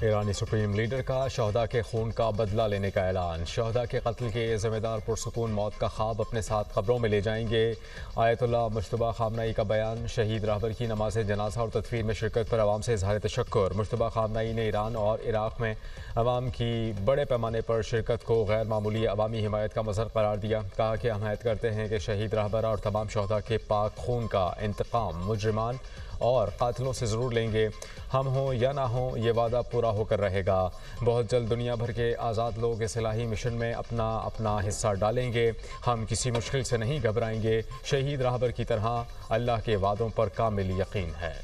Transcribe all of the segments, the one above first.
ईरानी supreme leader का शहदा के खून का बदला लेने का ऐलान। शहदा के कत्ल के जिम्मेदार पुरसुकून मौत का ख्वाब अपने साथ कब्रों में ले जाएंगे। आयतुल्लाह मुश्तबा खामनाई का बयान। शहीद रहबर की नमाज जनाजा और तदफीन में शिरकत पर आवाम से इजहार तशक्कुर। मुश्तबा खामनाई ने ईरान और इराक़ में अवाम की बड़े पैमाने पर शिरकत को गैर मामूली अवामी हिमायत का मजहर करार दिया। कहा कि हम हमायत करते हैं कि शहीद रहबर और तमाम शहदा के पाक खून का इंतकाम मुजरिमान और कातिलों से ज़रूर लेंगे। हम हों या ना हों, ये वादा पूरा होकर रहेगा। बहुत जल्द दुनिया भर के आज़ाद लोग इस इलाही मिशन में अपना अपना हिस्सा डालेंगे। हम किसी मुश्किल से नहीं घबराएंगे। शहीद रहबर की तरह अल्लाह के वादों पर कामिल यकीन है।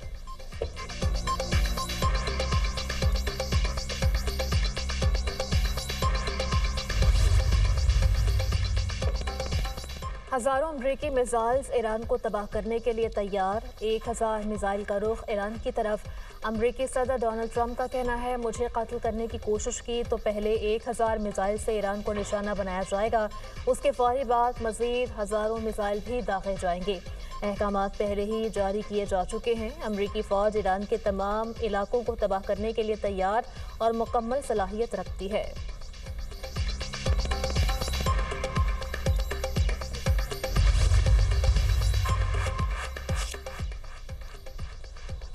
हज़ारों अमरीकी मिसाइल्स ईरान को तबाह करने के लिए तैयार। 1000 मिसाइल का रुख ईरान की तरफ। अमरीकी सदर डोनाल्ड ट्रंप का कहना है, मुझे कत्ल करने की कोशिश की तो पहले 1000 मिसाइल से ईरान को निशाना बनाया जाएगा, उसके फौरी बाद मज़ीद हज़ारों मिसाइल भी दागे जाएंगे। अहकामात पहले ही जारी किए जा चुके हैं। अमरीकी फ़ौज ईरान के तमाम इलाकों को तबाह करने के लिए तैयार और मुकम्मल सलाहियत रखती है।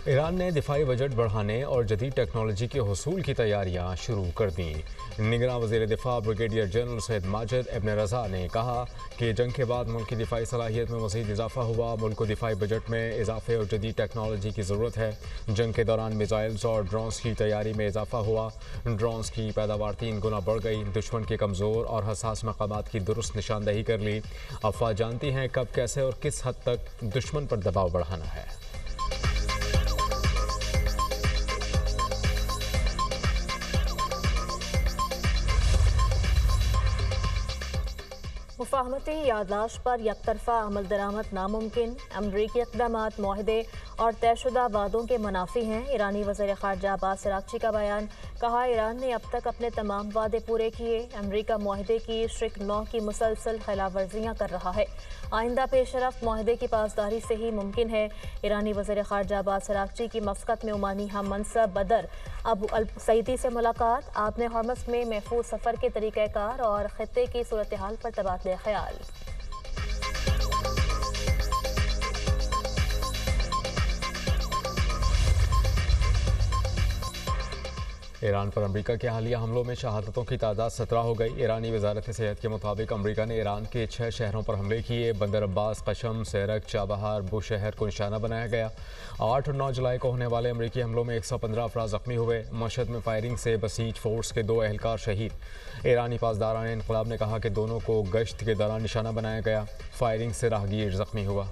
ईरान ने दिफाई बजट बढ़ाने और जदीद टेक्नोलॉजी के हुसूल की तैयारियां शुरू कर दी। निगरान वज़ीर दिफा ब्रिगेडियर जनरल सैयद माजिद इब्न रज़ा ने कहा कि जंग के बाद मुल्क की दिफाई सलाहियत में मज़ीद इजाफा हुआ। मुल्क को दिफाई बजट में इजाफे और जदीद टेक्नोलॉजी की ज़रूरत है। जंग के दौरान मिसाइल्स और ड्रोन्स की तैयारी में इजाफा हुआ। ड्रोन्स की पैदावार 3 गुना बढ़ गई। दुश्मन के कमज़ोर और हसास मकामात की दुरुस्त निशानदही कर ली। अफवाह जानती हैं कब, कैसे और किस हद तक दुश्मन पर दबाव बढ़ाना है। मुफाहमती याददाश्त पर यकतरफा अमल दरामद नामुमकिन। अमरीकी इक़दामात मुआहदे और तयशुदा वादों के मुनाफी हैं। ईरानी वज़ीर ख़ारजा अब्बास अराग़ची का बयान। कहा, ईरान ने अब तक अपने तमाम वादे पूरे किए। अमरीका मुआहदे की शिक 9 की मुसलसल खिलाफ वर्जियाँ कर रहा है। आइंदा पेशरफ्त मुआहदे की पासदारी से ही मुमकिन है। ईरानी वज़ीर ख़ारजा अब्बास अराग़ची की मस्कत में ओमानी हम मनसब बदर अबू अल सईदी से मुलाकात। आपने हॉर्मस में महफूज सफ़र के तरीक़ाकार और ख़ित्ते की सूरत हाल पर तबादले ख्याल। ईरान पर अमरीका के हालिया हमलों में शहादतों की तादाद 17 हो गई। ईरानी वजारत सेहत के मुताबिक अमरीका ने ईरान के 6 शहरों पर हमले किए। बंदर अब्बास, कशम, सेरक, चाबहार, बुशहर को निशाना बनाया गया। 8 और 9 जुलाई को होने वाले अमरीकी हमलों में 115 अफराद जख्मी हुए। मशहद में फायरिंग से बसीज फोर्स के 2 एहलकार शहीद। ईरानी पासदारान इनकलाब ने कहा कि दोनों को गश्त के दौरान निशाना बनाया गया। फायरिंग से राहगीर जख्मी हुआ।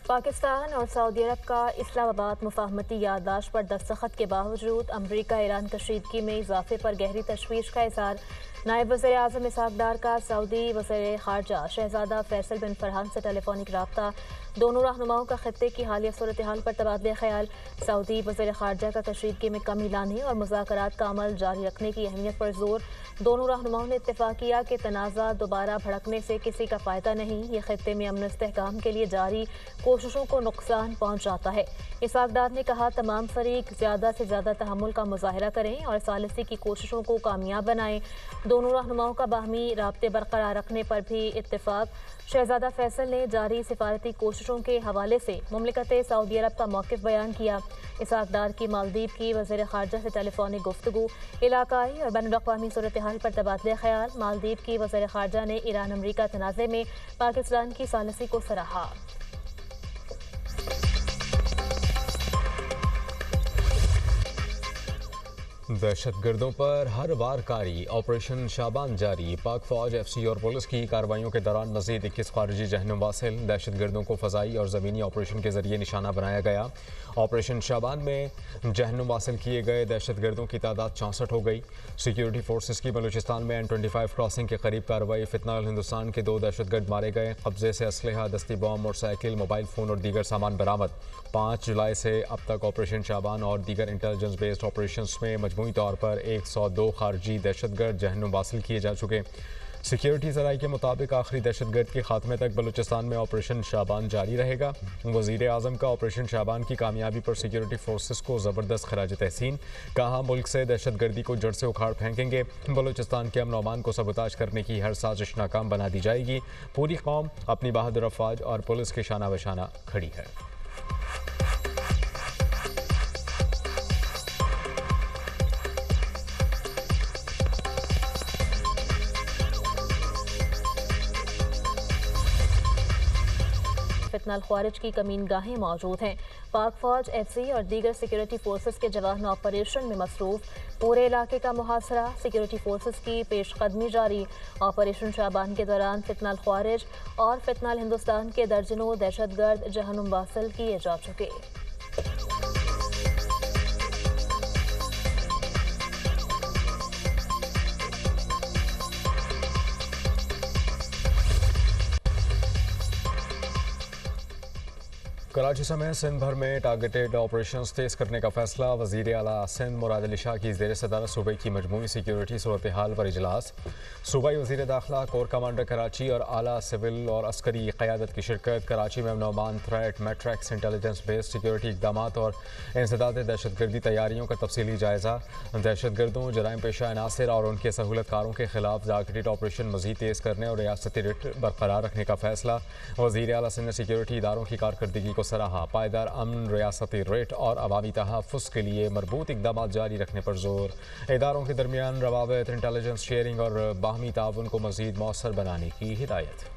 पाकिस्तान और सऊदी अरब का इस्लामाबाद मुफाहमती याददाश्त पर दस्तखत के बावजूद अमरीका ईरान कशीदगी में इजाफे पर गहरी तशवीश का इज़हार। नायब वज़ीर आज़म इसहाक़ डार का सऊदी वज़ीर ख़ारजा शहज़ादा फैसल बिन फरहान से टेलीफोनिक रब्ता। दोनों रहनुमाओं का खत्ते की हालिया सूरत हाल पर तबादले ख्याल। सऊदी वज़ीर ख़ारजा का कशीदगी में कमी लाने और मुज़ाकरात का अमल जारी रखने की अहमियत पर जोर। दोनों रहनुमाओं ने इत्तेफाक किया कि तनाज़ा दोबारा भड़कने से किसी का फ़ायदा नहीं। ये खत्ते में अमन इस्तेहकाम के लिए जारी कोशिशों को नुकसान पहुँचाता है। इसहाक़ डार ने कहा, तमाम फरीक ज़्यादा से ज़्यादा तहम्मुल का मुज़ाहरा करें और सालिसी की कोशिशों को कामयाब बनाएं। दोनों रहनुमाओं का बाहमी राब्ते बरकरार रखने पर भी इत्तेफाक। शहज़ादा फैसल ने जारी सिफारती कोशिशों के हवाले से मुमलिकत सऊदी अरब का मौक़िफ़ बयान किया। इसहाक़ डार की मालदीव की वज़ीर ख़ारजा से टेलीफोनिक गुफ्तगू। इलाकाई और बैनुल-अक़वामी सूरत हाल पर तबादले ख्याल। मालदीव की वज़ीर ख़ारजा ने ईरान अमरीका तनाज़े में पाकिस्तान की सालिसी को सराहा। दहशतगर्दों पर हर वार कारी ऑपरेशन शाबान जारी। पाक फौज, FC और पुलिस की कार्रवाइयों के दौरान मजीद 21 खारजी जहन्नुम वासिल। दहशतगर्दों को फ़ज़ाई और ज़मीनी ऑपरेशन के जरिए निशाना बनाया गया। ऑपरेशन शाबान में जहन्नुम वासिल किए गए दहशतगर्दों की तादाद 64 हो गई। सिक्योरिटी फोर्सेस की बलूचिस्तान में N25 क्रॉसिंग के करीब कार्रवाई। फितना हिंदुस्तान के 2 दहशतगर्द मारे गए। कब्जे से असलहा, दस्ती बम, मोटरसाइकिल, मोबाइल फ़ोन और दीगर सामान बरामद। 5 जुलाई से अब तक ऑपरेशन शाबान और दीगर इंटेलिजेंस बेस्ड ऑपरेशन में मजमूई तौर पर 102 खारजी दहशतगर्द जहन्नुम हासिल किए जा चुके। सिक्योरिटी ज़राई के मुताबिक आखिरी दहशतगर्द के खात्मे तक बलूचिस्तान में ऑपरेशन शाबान जारी रहेगा। वज़ीर आज़म का ऑपरेशन शाबान की कामयाबी पर सिक्योरिटी फोर्सेस को ज़बरदस्त खराज तहसीन। कहा, मुल्क से दहशतगर्दी को जड़ से उखाड़ फेंकेंगे। बलूचिस्तान के अमन अमान को सबूताज करने की हर साजिश नाकाम बना दी जाएगी। पूरी कौम अपनी बहादुर अफवाज और पुलिस के शाना बशाना खड़ी है। फितनाल ख्वारिज की कमीन गाहें मौजूद हैं। पाक फौज, FC और दीगर सिक्योरिटी फोर्सेस के जवान ऑपरेशन में मसरूफ। पूरे इलाके का मुहासरा, सिक्योरिटी फोर्सेस की पेशकदमी जारी। ऑपरेशन शाबान के दौरान फितनाल ख्वारिज और फितनाल हिंदुस्तान के दर्जनों दहशतगर्द जहन्नुम हासिल किए जा चुके। कराची समेत सिंध भर में टारगेटेड ऑपरेशंस तेज करने का फैसला। वज़ीर आला सिंध मुराद अली शाह की ज़ेर सदारत सूबे की मजमूई सिक्योरिटी सूरत हाल पर इजलास। सूबाई वज़ीर दाखिला, कोर कमांडर कराची और आला सिविल और अस्करी क़यादत की शिरकत। कराची में अमन threat matrix intelligence based security इक़दाम और इंसदाद दहशतगर्दी तैयारियों का तफसीली जायज़ा। दहशतगर्दों, जराइम पेशा अनासर और उनके सहूलतकारों के खिलाफ टारगेटेड ऑपरेशन मज़ीद तेज़ करने और रियासती रिट बरकरार रखने का फैसला। वज़ीर आला सिंध ने सिक्योरिटी इदारों की कारकर्दगी को सराहा। पायदार अमन, रियासती रेट और अवामी तहफ़्फ़ुज़ के लिए मरबूत इक़दाम जारी रखने पर जोर। इदारों के दरमियान रवाबित, इंटेलिजेंस शेयरिंग और बाहमी ताउन को मज़ीद मौसर बनाने की हिदायत।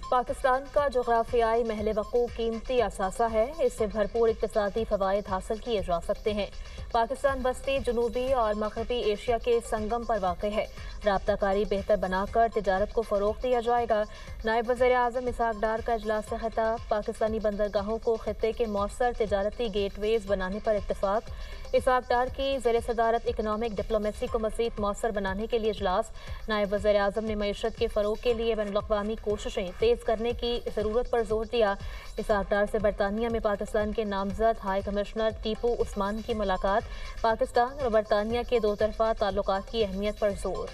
पाकिस्तान का जोग्राफियाई महल वक़ू कीमती असासा है। इससे भरपूर इक़्तिसादी फ़वाइद हासिल किए जा सकते हैं। पाकिस्तान बस्ती जनूबी और मग़रबी एशिया के संगम पर वाक़ है। राब्ताकारी बेहतर बनाकर तिजारत को फ़रोग़ दिया जाएगा। नायब वज़ीर आज़म इसहाक़ डार का इजलास से खिताब। पाकिस्तानी बंदरगाहों को ख़ित्ते के मौसर तिजारती गेटवेज़ बनाने पर इत्तेफ़ाक़। इसहाक़ डार की ज़ेर सदारत इकनॉमिक डिप्लोमेसी को मज़ीद मौसर बनाने के लिए इजलास। नायब वज़ीर आज़म ने मईशत के फ़रोग़ के लिए बैनुल-अक़वामी कोशिशें तेज़ करने की ज़रूरत पर जोर दिया। इसहाक़ डार से बरतानिया में पाकिस्तान के नामज़द हाई कमिश्नर टीपू उस्मान की मुलाकात। पाकिस्तान और बरतानिया के दो तरफ़ा ताल्लुकात की अहमियत पर जोर।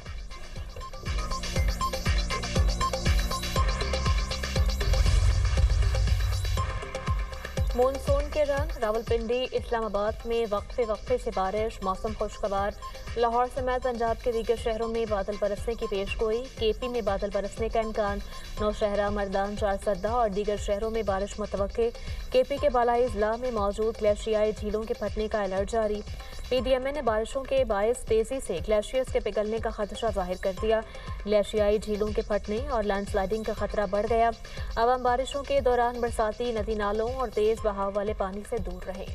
मानसून के रंग। रावलपिंडी, इस्लामाबाद में वक्फे से बारिश, मौसम खुशगवार। लाहौर समेत पंजाब के दीगर शहरों में बादल बरसने की पेशगोई। KP में बादल बरसने का इम्कान। नौशहरा, मर्दान, चारसद्दा और दीगर शहरों में बारिश मुतवक्के। KP के बालाई अजला में मौजूद ग्लेशियाई झीलों के फटने का अलर्ट जारी। PDMA ने बारिशों के बायस तेजी से ग्लेशियर्स के पिघलने का खदशा जाहिर कर दिया। ग्लेशियाई झीलों के फटने और लैंडस्लाइडिंग का खतरा बढ़ गया। आवाम बारिशों के दौरान बरसाती नदी नालों और तेज बहाव वाले पानी से दूर रहे।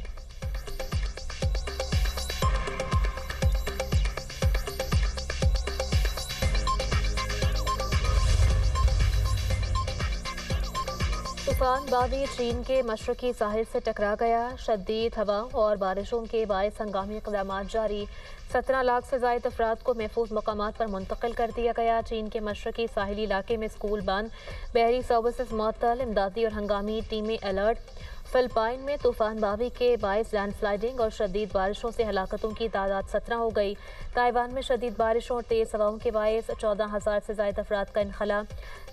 तूफान बावी चीन के मशरकी साहिल से टकरा गया। शदीद हवाओं और बारिशों के बायस हंगामी इक़दाम जारी। 17 लाख से ज़ायद अफराद को महफूज मकामात पर मुंतकिल कर दिया गया। चीन के मशरकी साहिली इलाके में स्कूल बंद, बहरी सर्विसेज मुअत्तल, इमदादी और हंगामी टीमें अलर्ट। फिलिपाइन में तूफान बावी के बायस लैंडस्लाइडिंग और शदीद बारिशों से हलाकतों की तादाद 17 हो गई। ताइवान में शदीद बारिशों और तेज़ हवाओं के बायस 14,000 से ज़ायद अफराद का इनखला।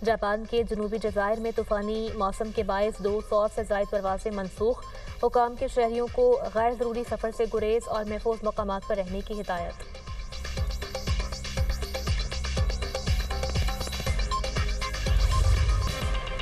जापान के जनूबी जज़ायर में तूफ़ानी मौसम के बायस 200 से ज़ायद परवाज़ें मनसूख। हुकाम के शहरियों को गैर ज़रूरी सफ़र से गुरेज और महफूज मकामात पर रहने की हिदायत।